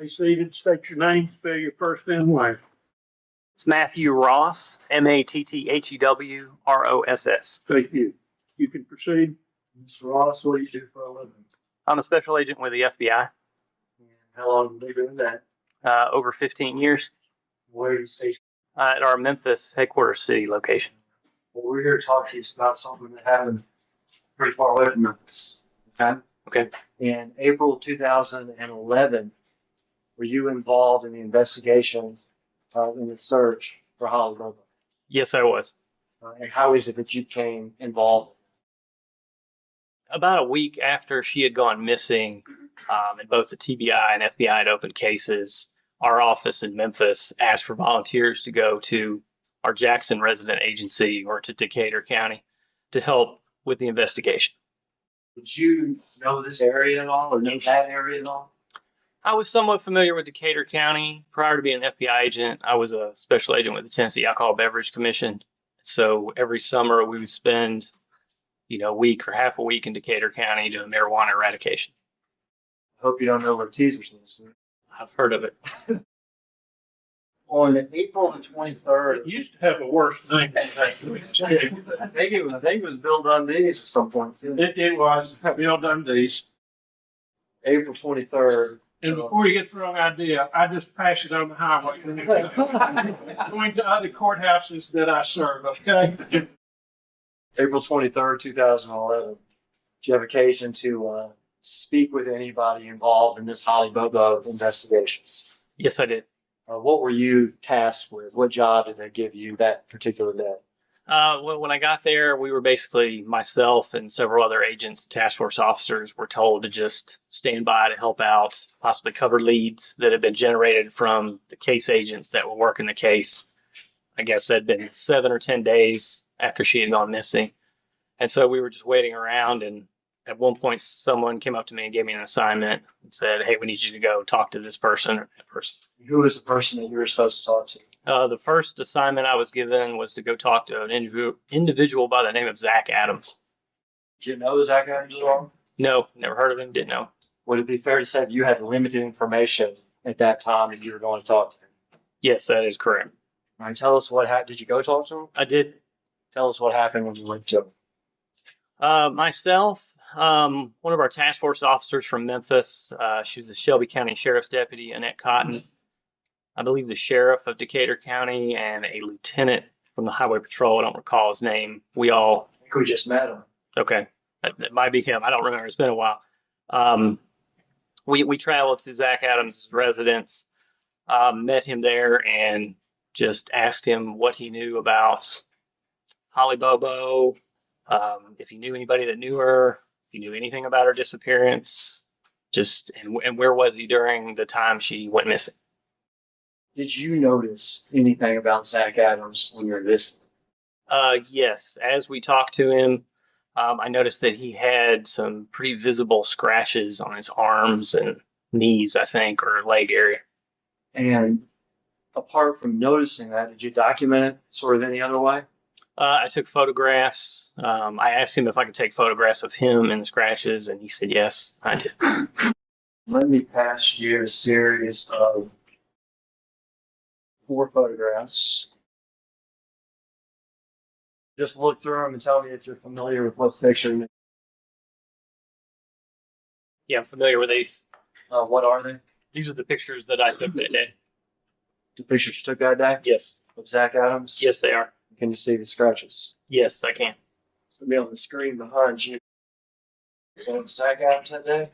Be seated, state your name, spell your first and last. It's Matthew Ross, Matthew Ross. Thank you. You can proceed. Mr. Ross, what do you do for a living? I'm a special agent with the FBI, And how long have you been doing that? over 15 years, Where are you stationed? at our Memphis headquarters city location. Well, we're here to talk to you about something that happened pretty far away from Memphis. Okay? Okay. In April 2011, were you involved in the investigation in the search for Holly Bobo? Yes, I was. And how is it that you became involved? About a week after she had gone missing, and both the TBI and FBI had opened cases, our office in Memphis asked for volunteers to go to our Jackson resident agency or to Decatur County to help with the investigation. Did you know this area at all or know that area at all? I was somewhat familiar with Decatur County. Prior to being an FBI agent, I was a special agent with the Tennessee Alcohol Beverage Commission. So every summer we would spend, a week or half a week in Decatur County doing marijuana eradication. I hope you don't know where Teaser's is. I've heard of it. On April the 23rd, It used to have a worse name than that. I think it was Bill Dundee's at some point. It was Bill Dundee's. April 23rd. And before you get the wrong idea, I just pass it on the highway. Going to other courthouses that I serve, okay? April 23rd, 2011. Did you have occasion to speak with anybody involved in this Holly Bobo investigation? Yes, I did. What were you tasked with? What job did they give you that particular day? Well, when I got there, we were basically myself and several other agents, task force officers were told to just stand by to help out, possibly cover leads that had been generated from the case agents that were working the case. I guess that had been 7 or 10 days after she had gone missing. And so we were just waiting around, and at one point someone came up to me and gave me an assignment and said, "Hey, we need you to go talk to this person or that person." Who was the person that you were supposed to talk to? The first assignment I was given was to go talk to an individual by the name of Zach Adams. Did you know Zach Adams at all? No, never heard of him, didn't know. Would it be fair to say that you had limited information at that time that you were going to talk to him? Yes, that is correct. All right, tell us what happened. Did you go talk to him? I did. Tell us what happened when you went to him. Myself, one of our task force officers from Memphis, she was the Shelby County Sheriff's Deputy, Annette Cotton. I believe the sheriff of Decatur County and a lieutenant from the Highway Patrol. I don't recall his name. We just met him. Okay. That might be him. I don't remember. It's been a while. We traveled to Zach Adams' residence, met him there, and just asked him what he knew about Holly Bobo, if he knew anybody that knew her, if he knew anything about her disappearance, and where was he during the time she went missing. Did you notice anything about Zach Adams when you were visiting? Yes. As we talked to him, I noticed that he had some pretty visible scratches on his arms and knees, I think, or leg area. And apart from noticing that, did you document it sort of any other way? I took photographs. I asked him if I could take photographs of him and the scratches, and he said yes, I did. Let me pass you a series of 4 photographs. Just look through them and tell me if you're familiar with what picture. Yeah, I'm familiar with these. What are they? These are the pictures that I took that day. The pictures you took that day Yes. of Zach Adams? Yes, they are. Can you see the scratches? Yes, I can. It's going to be on the screen behind you. Is that Zach Adams that day?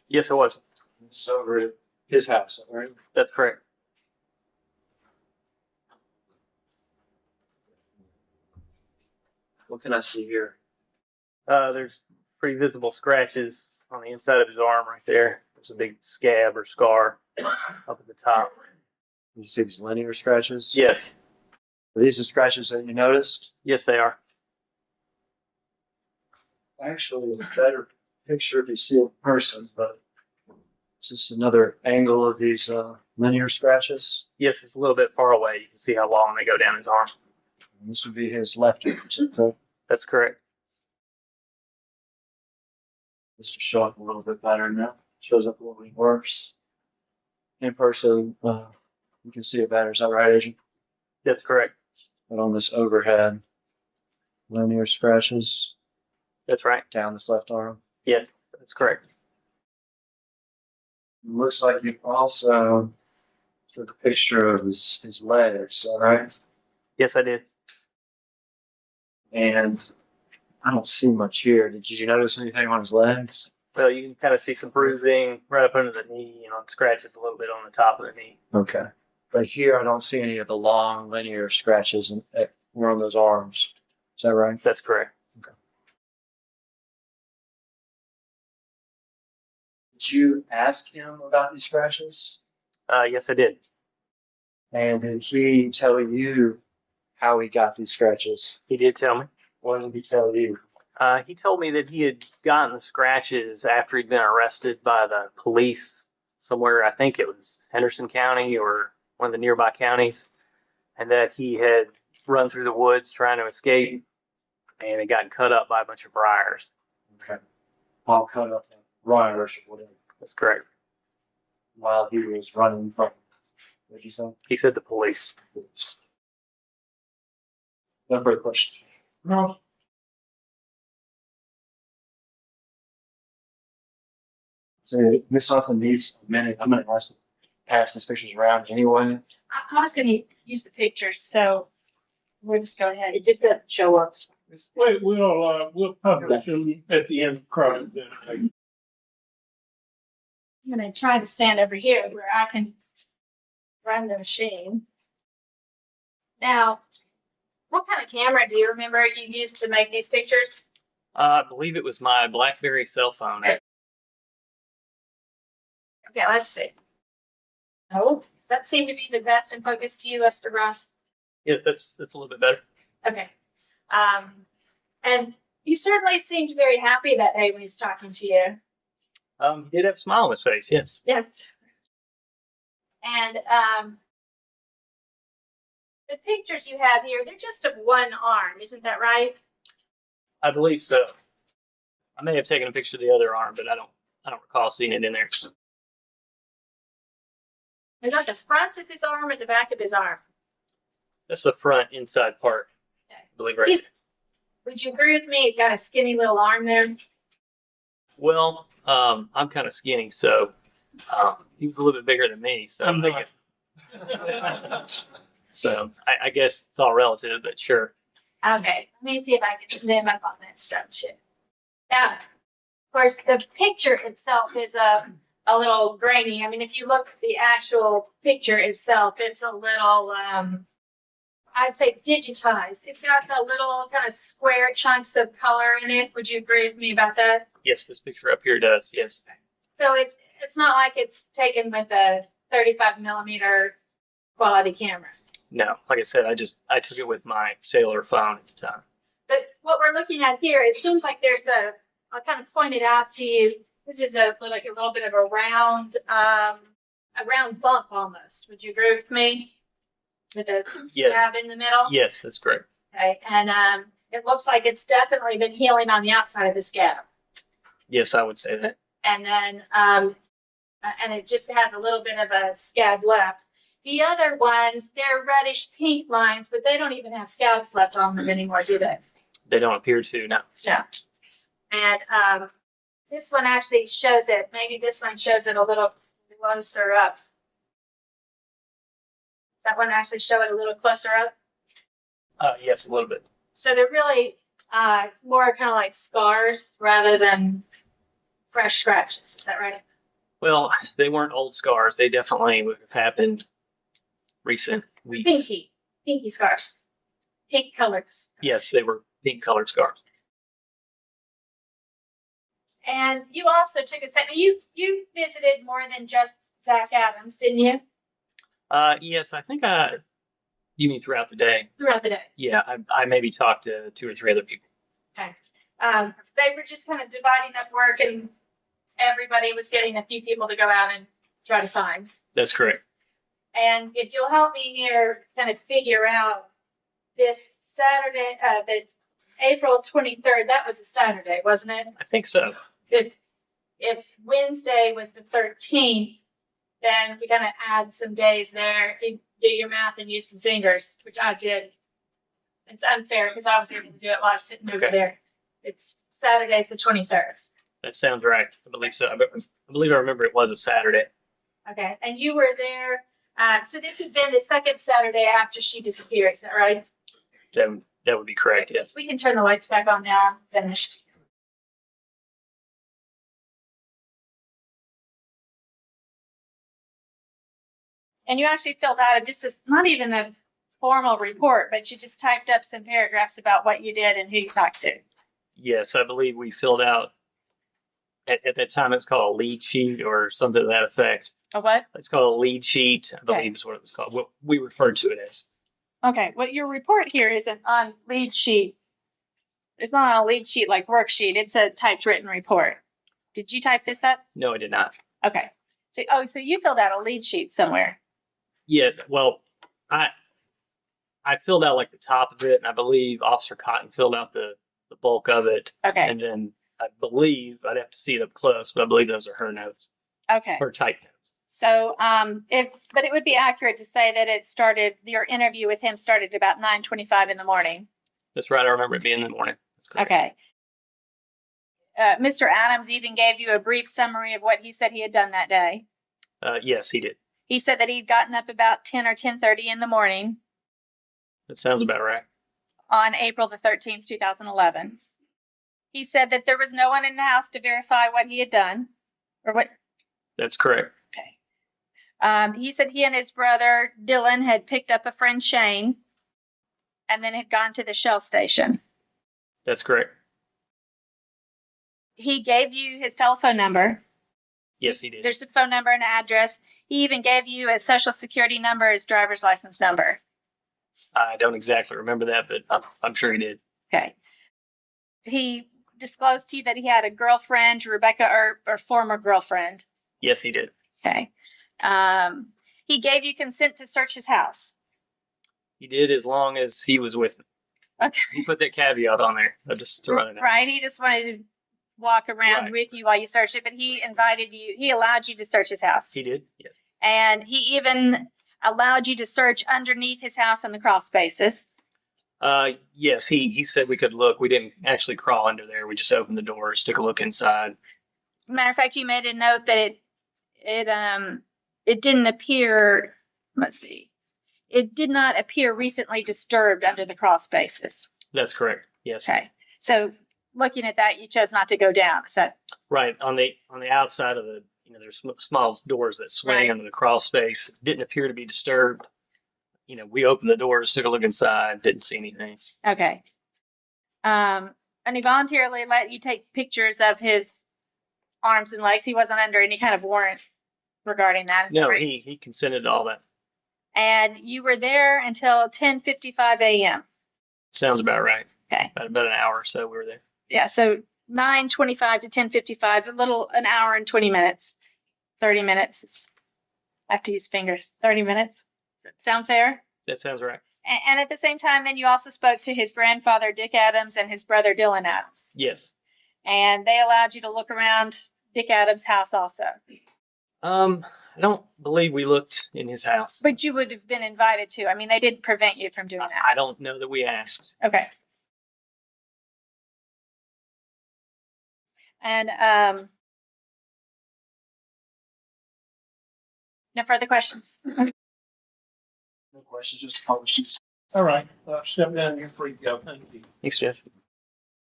Yes, it was. It's over at his house, right? That's correct. What can I see here? There's pretty visible scratches on the inside of his arm right there. There's a big scab or scar up at the top. Can you see these linear scratches? Yes. Are these the scratches that you noticed? Yes, they are. Actually, a better picture if you see it in person, but it's just another angle of these linear scratches. Yes, it's a little bit far away. You can see how long they go down his arm. And this would be his left arm. So That's correct. this will show up a little bit better now. Shows up a little bit worse. in person, you can see it better. Is that right, Agent? That's correct. But on this overhead, linear scratches That's right. down this left arm. Yes, that's correct. Looks like you also took a picture of his legs, all right? Yes, I did. And I don't see much here. Did you notice anything on his legs? Well, you can kind of see some bruising right up under the knee, scratches a little bit on the top of the knee. Okay. But here I don't see any of the long linear scratches around those arms. Is that right? That's correct. Did you ask him about these scratches? Yes, I did. And did he tell you how he got these scratches? He did tell me. What did he tell you? He told me that he had gotten the scratches after he'd been arrested by the police somewhere. I think it was Henderson County or one of the nearby counties, and that he had run through the woods trying to escape and had gotten cut up by a bunch of briars. Okay. While cut up runners or whatever. That's correct. While he was running from, what did you say? He said the police. No further question. No, So Miss Sutton needs a minute. I'm going to ask to pass these pictures around anyway. I was gonna use the pictures, so we'll just go ahead. It just doesn't show up. we'll publish them at the end of crime. I'm gonna try to stand over here where I can run the machine. Now, what kind of camera do you remember you used to make these pictures? I believe it was my BlackBerry cell phone. Okay, let's see. Oh, does that seem to be the best in focus to you, Mr. Ross? Yes, that's a little bit better. Okay. And you certainly seemed very happy that day when he was talking to you. He did have a smile on his face. Yes. Yes. And the pictures you have here, they're just of one arm, isn't that right? I believe so. I may have taken a picture of the other arm, but I don't recall seeing it in there. Is that the front of his arm or the back of his arm? That's the front inside part. Okay. I believe right. Would you agree with me? He's got a skinny little arm there. Well, I'm kind of skinny, so he was a little bit bigger than me. So I'm I not. guess, I guess it's all relative, but sure. Okay, let me see if I can zoom up on that stuff too. Now, of course, the picture itself is a little grainy. I mean, if you look at the actual picture itself, it's a little, I'd say digitized. It's got the little kind of square chunks of color in it. Would you agree with me about that? Yes, this picture up here does. Yes. So it's not like it's taken with a 35 millimeter quality camera. No, like I said, I took it with my cellular phone at the time. But what we're looking at here, it seems like there's I'll kind of point it out to you. This is like a little bit of a round bump almost. Would you agree with me? With a scab in the middle? Yes, that's correct. Okay, and it looks like it's definitely been healing on the outside of the scab. Yes, I would say that. And then, and it just has a little bit of a scab left. The other ones, they're reddish pink lines, but they don't even have scabs left on them anymore, do they? They don't appear to, no. No. And this one actually shows it. Maybe this one shows it a little closer up. Does that one actually show it a little closer up? Yes, a little bit. So they're really more kind of like scars rather than fresh scratches. Is that right? Well, they weren't old scars. They definitely would have happened recent weeks. Pinky scars. Pink colors. Yes, they were pink colored scars. And you also took you visited more than just Zach Adams, didn't you? Yes, I think you mean throughout the day? Throughout the day. Yeah, I maybe talked to 2 or 3 other people. Okay. They were just kind of dividing up work, and everybody was getting a few people to go out and try to find. That's correct. And if you'll help me here kind of figure out this Saturday, the April 23rd, that was a Saturday, wasn't it? I think so. If Wednesday was the 13th, then we gotta add some days there. You do your math and use some fingers, which I did. It's unfair because I was able to do it while I was sitting over Okay. there. It's Saturday's the 23rd. That sounds right. I believe so. I believe I remember it was a Saturday. Okay, and you were there. So this would have been the second Saturday after she disappeared. Is that right? That would be correct. Yes. We can turn the lights back on now. I'm finished. And you actually filled out not even a formal report, but you just typed up some paragraphs about what you did and who you talked to. Yes, I believe we filled out. At that time, it was called a lead sheet or something to that effect. A what? It's called a lead sheet. I believe Okay. is what it was called. What we referred to it as. Okay, well, your report here isn't on lead sheet. It's not on a lead sheet like worksheet. It's a typed written report. Did you type this up? No, I did not. Okay. So you filled out a lead sheet somewhere. Yeah, well, I filled out like the top of it, and I believe Officer Cotton filled out the bulk of it, Okay. and then I believe I'd have to see it up close, but I believe those are her notes, Okay. her type notes. So, but it would be accurate to say that your interview with him started about 9:25 in the morning. That's right. I remember it being in the morning. That's correct. Okay. Mr. Adams even gave you a brief summary of what he said he had done that day. Yes, he did. He said that he'd gotten up about 10 or 10:30 in the morning That sounds about right. on April the 13th, 2011. He said that there was no one in the house to verify what he had done or what. That's correct. He said he and his brother Dylan had picked up a friend Shane and then had gone to the Shell station. That's correct. He gave you his telephone number. Yes, he did. There's a phone number and an address. He even gave you a social security number, his driver's license number. I don't exactly remember that, but I'm sure he did. Okay. He disclosed to you that he had a girlfriend, Rebecca Earp, or former girlfriend. Yes, he did. Okay. He gave you consent to search his house. He did as long as he was with me. Okay. He put that caveat on there. I'll just throw it out. Right. He just wanted to walk around Right. with you while you searched it, but he allowed you to search his house. He did. Yes. And he even allowed you to search underneath his house in the crawl spaces. Yes, he said we could look. We didn't actually crawl under there. We just opened the doors, took a look inside. Matter of fact, you made a note that it didn't appear, let's see, it did not appear recently disturbed under the crawl spaces. That's correct. Yes. Okay. So looking at that, you chose not to go down. Is that Right. On the outside of the, there's small doors that swing Right. under the crawl space. Didn't appear to be disturbed. We opened the doors, took a look inside, didn't see anything. okay? And he voluntarily let you take pictures of his arms and legs. He wasn't under any kind of warrant regarding that. Is that No, right? he consented to all that. And you were there until 10:55 a.m. Sounds about right. Okay. About an hour or so we were there. Yeah, so 9:25 to 10:55, an hour and 20 minutes, 30 minutes. I have to use fingers. 30 minutes. Does that sound fair? That sounds right. And at the same time, then you also spoke to his grandfather, Dick Adams, and his brother, Dylan Adams. Yes. And they allowed you to look around Dick Adams' house also. I don't believe we looked in his house. But you would have been invited to. I mean, they didn't prevent you from doing that. I don't know that we asked. Okay. And no further questions. No questions, just questions. All right, step down, you're free to go. Thank you. Thanks, Jeff.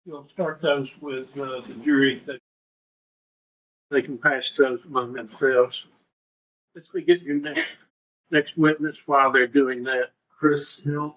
You'll start those with the jury. That they can pass those among themselves. Let's get your next witness while they're doing that. Chris Hill.